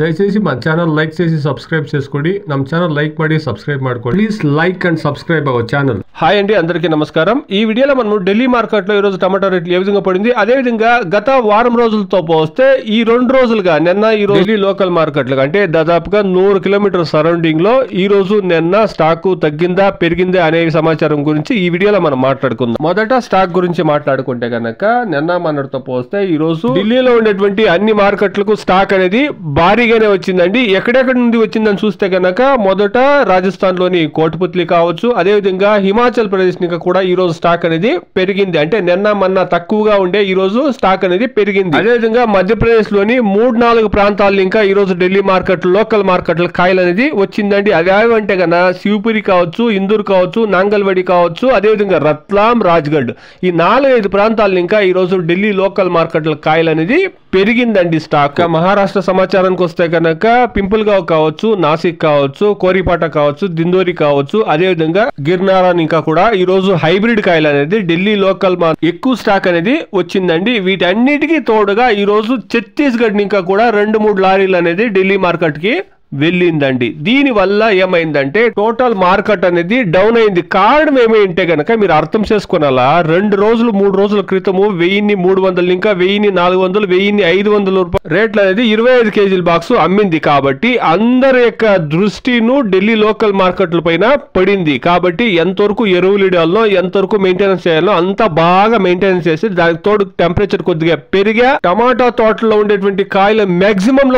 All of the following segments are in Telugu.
దయచేసి మా ఛానల్ లైక్ చేసి సబ్స్క్రైబ్ చేసుకోండి. ನಮ್ಮ ఛానల్ లైక్ ಮಾಡಿ సబ్స్క్రైబ్ ಮಾಡ್ಕೊಳ್ಳಿ. Please like and subscribe our channel. Hi అండి, అందరికీ నమస్కారం. ఈ వీడియోలో మనం ఢిల్లీ మార్కెట్ లో ఈ రోజు టమాటా రేట్లు ఏ విధంగా పడింది, అదే విధంగా గత వారం రోజులతో పోస్తే ఈ 2 రోజులుగా నిన్న ఈ రోజు ఢిల్లీ లోకల్ మార్కెట్లకు అంటే దాదాపుగా 100 కిలోమీటర్ సరౌండింగ్ లో ఈ రోజు నిన్న స్టాక్ తగ్గిందా పెరిగిందా అనే సమాచారం గురించి ఈ వీడియోలో మనం మాట్లాడుకుందాం. మొదట స్టాక్ గురించి మాట్లాడుకుంటే కనుక నిన్న మనతో పోస్తే ఈ రోజు ఢిల్లీలో ఉండేటువంటి అన్ని మార్కెట్లకు స్టాక్ అనేది భారీగానే వచ్చిందండి. ఎక్కడెక్కడ నుండి వచ్చిందని చూస్తే కనుక మొదట రాజస్థాన్ లోని కోటపుత్లి కావచ్చు, అదే విధంగా హిమాచల్ ప్రదేశ్ ని కూడా ఈ రోజు స్టాక్ అనేది పెరిగింది. అంటే నిన్న మొన్న తక్కువగా ఉండే ఈ రోజు స్టాక్ అనేది పెరిగింది. అదే విధంగా మధ్యప్రదేశ్ లోని 3-4 ప్రాంతాలు ఇంకా ఈ రోజు ఢిల్లీ మార్కెట్ లోకల్ మార్కెట్ల కాయలు అనేది వచ్చిందండి. అదేమంటే కన్నా శివపురి కావచ్చు, ఇందూర్ కావచ్చు, నాంగల్వడి కావచ్చు, అదే విధంగా రత్లాం, రాజ్గఢ్ ఈ 4-5 ప్రాంతాలు ఇంకా ఈ రోజు ఢిల్లీ లోకల్ మార్కెట్ల కాయలు అనేది పెరిగిందండి స్టాక్. మహారాష్ట్ర సమాచారానికి వస్తే కనుక పింపుల్గావ్ కావచ్చు, నాసిక్ కావచ్చు, కోరిపాట కావచ్చు, దిందోరి కావచ్చు, అదే విధంగా గిర్నారాన్ ఇంకా కూడా ఈ రోజు హైబ్రిడ్ కాయలు అనేది ఢిల్లీ లోకల్ ఎక్కువ స్టాక్ అనేది వచ్చిందండి. వీటన్నిటికీ తోడుగా ఈ రోజు ఛత్తీస్గఢ్ ఇంకా కూడా 2-3 లారీలు అనేది ఢిల్లీ మార్కెట్ కి వెళ్ళిందండి. దీని వల్ల ఏమైందంటే టోటల్ మార్కెట్ అనేది డౌన్ అయింది. కారణం ఏమైంటే కనుక మీరు అర్థం చేసుకున్నాలా, 2 రోజులు 3 రోజుల క్రితము 1300 ఇంకా 1400 1500 రూపాయలు రేట్లు అనేది 25 కేజీల బాక్స్ అమ్మింది. కాబట్టి అందరి యొక్క దృష్టిను ఢిల్లీ లోకల్ మార్కెట్ల పైన పడింది. కాబట్టి ఎంతవరకు ఎరువులు ఇడాలో ఎంతవరకు మెయింటెనెన్స్ చేయాలో అంత బాగా మెయింటెనెన్స్ చేసి దానికి తోడు టెంపరేచర్ కొద్దిగా పెరిగా టమాటా తోటలో ఉండేటువంటి కాయలు మాక్సిమం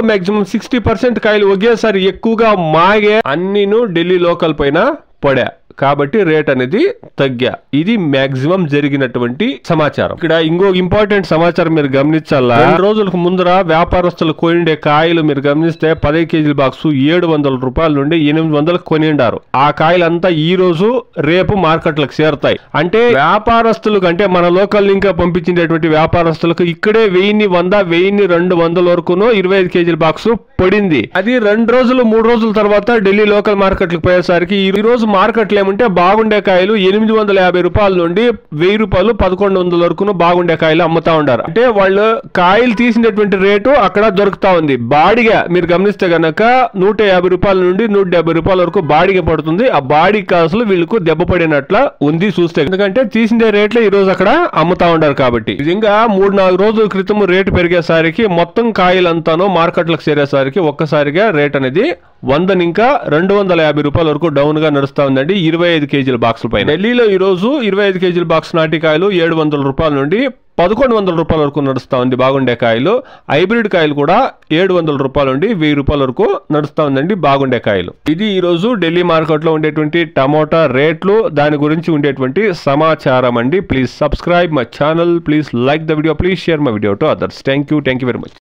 60% కాయలు ఒకేసారి ఎక్కువగా మాగే అన్నిను ఢిల్లీ లోకల్ పైన పడా. కాబట్టి రేట్ అనేది తగ్గా. ఇది మాక్సిమం జరిగినటువంటి సమాచారం. ఇక్కడ ఇంకో ఇంపార్టెంట్ సమాచారం మీరు గమనించాలా, 2 రోజులకు ముందర వ్యాపారస్తులు కొనిండే కాయలు మీరు గమనిస్తే 10 కేజీల బాక్స్ 700 రూపాయల నుండి 800 కొనిండారు. ఆ కాయలంతా ఈ రోజు రేపు మార్కెట్లకు చేరుతాయి. అంటే వ్యాపారస్తులకు అంటే మన లోకల్ ఇంకా పంపించేటువంటి వ్యాపారస్తులకు ఇక్కడే 1100 1200 వరకును 25 కేజీల బాక్స్ పడింది. అది 2 రోజులు 3 రోజుల తర్వాత ఢిల్లీ లోకల్ మార్కెట్లకు పోయేసరికి ఈ రోజు మార్కెట్లో ఏమంటే బాగుండే కాయలు 850 రూపాయల నుండి 1000 రూపాయలు 1100 వరకు బాగుండే కాయలు అమ్ముతా ఉంటారు. అంటే వాళ్ళు కాయలు తీసినటువంటి రేటు అక్కడ దొరుకుతా ఉంది. బాడిగా మీరు గమనిస్తే గనక 150 రూపాయల నుండి 170 రూపాయల వరకు బాడిగ పడుతుంది. ఆ బాడీ కాసులు వీళ్ళకు దెబ్బ పడినట్ల ఉంది చూస్తే, ఎందుకంటే తీసిన రేట్లు ఈ రోజు అక్కడ అమ్ముతా ఉంటారు. కాబట్టి నిజంగా 3-4 రోజుల క్రితం రేటు పెరిగేసరికి మొత్తం కాయలంతాను మార్కెట్లకు చేరేసరికి ఒక్కసారిగా రేట్ అనేది 100 ఇంకా 250 రూపాయల వరకు డౌన్ గా నడుస్తా ఉందండి 25 కేజీల బాక్స్ పైన. ఢిల్లీలో ఈ రోజు 25 కేజీల బాక్స్ నాటికాయలు 700 రూపాయల నుండి 1100 రూపాయల వరకు నడుస్తా ఉంది బాగుండే కాయలు. హైబ్రిడ్ కాయలు కూడా 700 రూపాయల నుండి 1000 రూపాయల వరకు నడుస్తా ఉందండి బాగుండే కాయలు. ఇది ఈ రోజు ఢిల్లీ మార్కెట్ లో ఉండేటువంటి టమోటా రేట్లు, దాని గురించి ఉండేటువంటి సమాచారం అండి. Please subscribe my channel, please like the video, please share my video to others. Thank you very much.